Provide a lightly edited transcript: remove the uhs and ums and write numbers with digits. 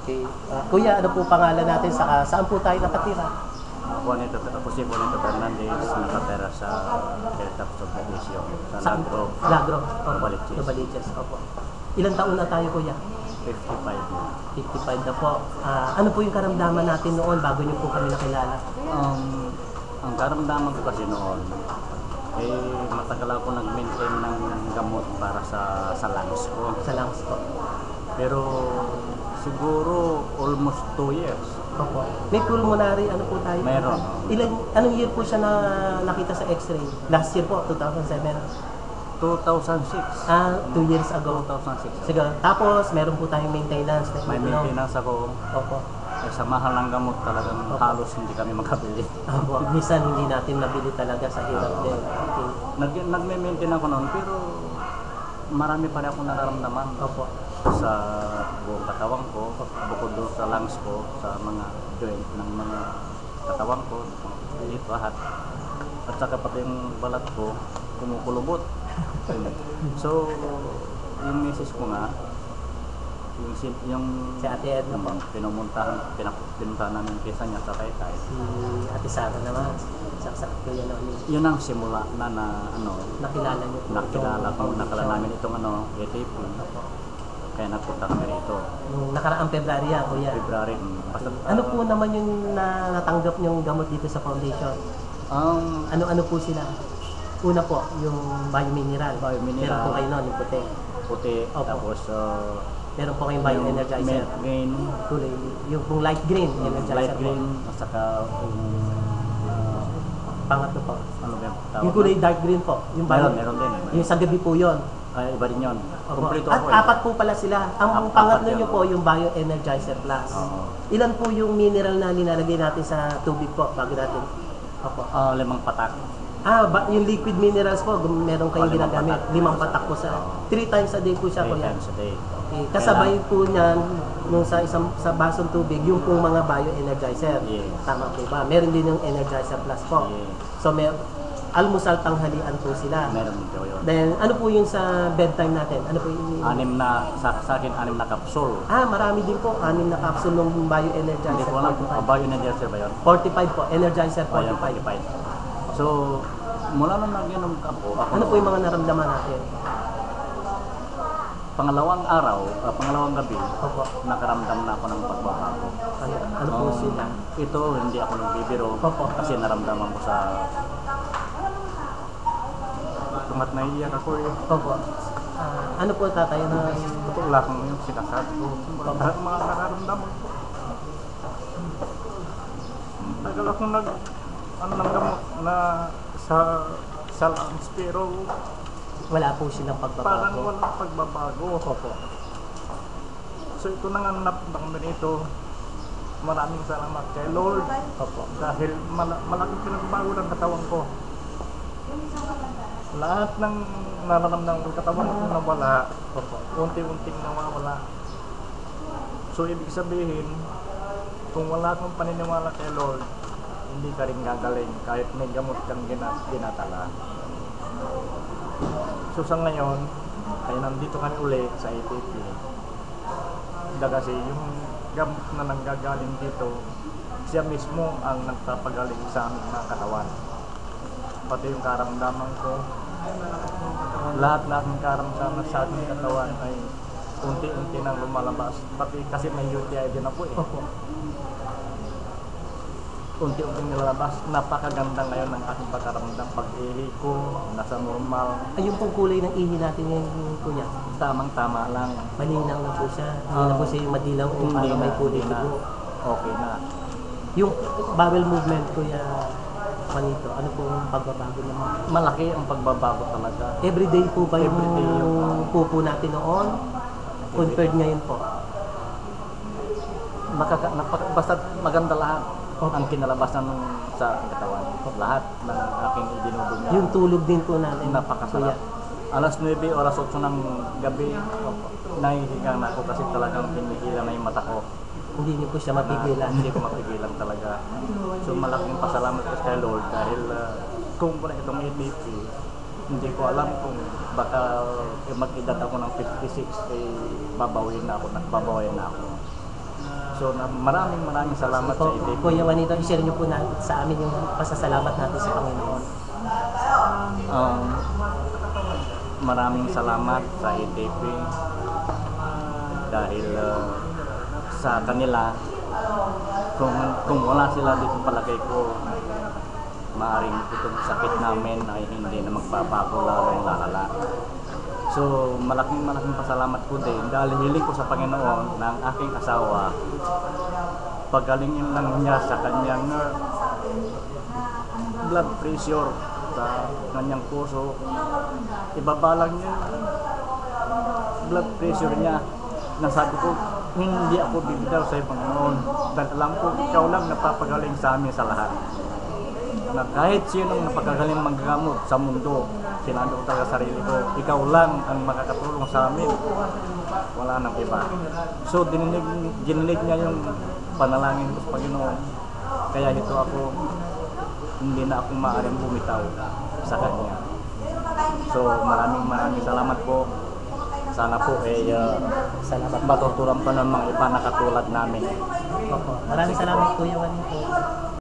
Okay. Kuya, ano po pangalan natin? Saan po tayo nakatira? Ako si Juanito Fernandez, nakatira sa Hilltop Subdivision, sa Lagro. Lagro. Novaliches. Novaliches, opo. Ilang taon na tayo, kuya? 55. 55 na po. Ano po yung karamdaman natin noon bago niyo po kami nakilala? Ang karamdaman ko kasi noon, matagal ako nag-maintain ng gamot para sa lungs ko. Sa lungs po. Pero siguro almost 2 years. Opo. May pulmonary ano po tayo? Meron. Anong year po siya na nakita sa x-ray? Last year po, 2007? 2006. 2 years ago. 2006. Sige. Tapos, meron po tayong maintenance. May maintenance ako. Opo. Sa mahal ng gamot talagang halos hindi kami makabili. Opo. Minsan hindi natin nabili talaga sa hirap din. Okay. Nagme-maintain ako noon pero marami pa rin akong nararamdaman. Opo. Sa buong katawan ko, bukod doon sa lungs ko, sa mga joint ng mga katawan ko, dito lahat. At saka pati yung balat ko, kumukulubot. So, yung misis ko nga, yung si Ate Edna po. pinuntahan namin kesa niya sa Taytay. Si Ate Sara naman. Saksak ko yan namin. Yun ang simula na nakilala niyo po. Nakilala namin itong ATP. Kaya nagpunta kami rito. Nung nakaraang February yan, kuya. February. Ano po naman yung natanggap niyong gamot dito sa foundation? Ano po sila? Una po, yung biomineral. Meron po kayo nun, yung puti. Puti, tapos meron po kayong bioenergizer. Light green. Kulay, yung pong light green, energizer Light green, at saka pangatlo po. Ano ba yung Yung kulay dark green po. Yung meron din. Yung sa gabi po yun. Ay, iba rin yun. Kompleto At ako. apat po pala sila. Ang pangatlo nyo po, yung bioenergizer plus. Ilan po yung mineral na nilalagay natin sa tubig po bago natin? Opo. 5 patak. Yung liquid minerals po, meron kayong ginagamit. 5 patak po sa 3 times a day po siya, 3 kuya. times a day. Okay. Kasabay po niyan nung sa basong tubig, yung pong mga bioenergizer. Yes. Tama po ba? Meron din yung energizer plus po. Yes. So almusal tanghalian po sila. Meron din po yun. Then ano po yung sa bedtime natin? Ano po yung Sa akin, 6 na kapsul. marami din po. 6 na capsule ng bioenergizer. Hindi ko alam, bioenergizer ba yun? 45 po. Energizer 45. 45. So, mula nung nag-inom ako, Ano po yung mga naramdaman natin? pangalawang gabi, Opo. nakaramdam na ako ng pagbabago. Ano po sila? Ito, hindi ako nagbibiro Opo. kasi naramdaman ko sa tumat na iiyak ako eh. Opo. Ano po tatay na Wala kang yung sinasabi ko. Mga nararamdaman ko. Tagal akong ng gamot na sa lungs pero wala po silang parang pagbabago? walang pagbabago. Opo. So ito nang kami nito. Maraming salamat kay Lord. Opo. Dahil malaking pinagbago ng katawan ko. Lahat ng nararamdaman ng katawan ko nawala. Opo. Unti-unting nawawala. So ibig sabihin, kung wala kang paniniwala kay Lord, hindi ka rin gagaling kahit may gamot kang ginatala. So sa ngayon, ay nandito kami uli sa ATP. Kasi yung gamot na nanggagaling dito, siya mismo ang nagpapagaling sa aming mga katawan. Pati yung karamdaman ko, lahat ng karamdaman sa ating katawan ay unti-unti nang lumalabas. Pati kasi may UTI din ako eh. Opo. Unti-unting nilalabas. Napakaganda ngayon ng aking pagkaramdam. Pag-ihi ko, nasa normal. Yung pong kulay ng ihi natin ngayon, kuya? Tamang-tama lang. Malinaw na po siya. Hindi na po siya yung madilaw o parang may kulay dugo. Okay na. Yung bowel movement, kuya Juanito, ano po yung pagbabago naman? Malaki ang pagbabago talaga. Everyday po ba Everyday yung pupo natin noon? Compared ngayon po? Basta maganda lahat. Opo. Ang kinalabas na sa aking katawan. Lahat ng aking idinudog Yung tulog din po natin, napakasarap. Alas 9 o alas 8 ng gabi, nahihiga na ako kasi talagang pinigilan na yung mata ko. Hindi niyo po siya mapigilan. Hindi ko mapigilan talaga. So malaking pasalamat ko kay Lord dahil kung wala itong ATP, hindi ko alam kung baka mag-edad ako ng 56 babawiin na ako. So maraming salamat sa ITP. Kuya Juanito, i-share niyo po sa amin yung pasasalamat natin sa Panginoon. Maraming salamat sa ITP dahil sa kanila, kung wala sila dito, palagay ko maaaring itong sakit namin ay hindi na magbabago, lalong lalala. So malaking pasalamat ko din dahil hiling ko sa Panginoon ng aking asawa, pagalingin lang niya sa kanyang blood pressure, sa kanyang puso, ibabalang niya blood pressure niya. Nasabi ko, hindi ako bibitaw sa Panginoon dahil alam ko ikaw lang napapagaling sa amin sa lahat. Na kahit sinong napagagaling manggagamot sa mundo, sinabi ko talaga sa sarili ko, ikaw lang ang makakatulong sa amin, wala nang iba. So dininig niya yung panalangin ko sa Panginoon, kaya ito ako, hindi na ako maaaring bumitaw sa Kanya. So maraming salamat po. Sana po salamat matuturan pa ng mga iba na katulad namin. Maraming salamat Kuya Juanito.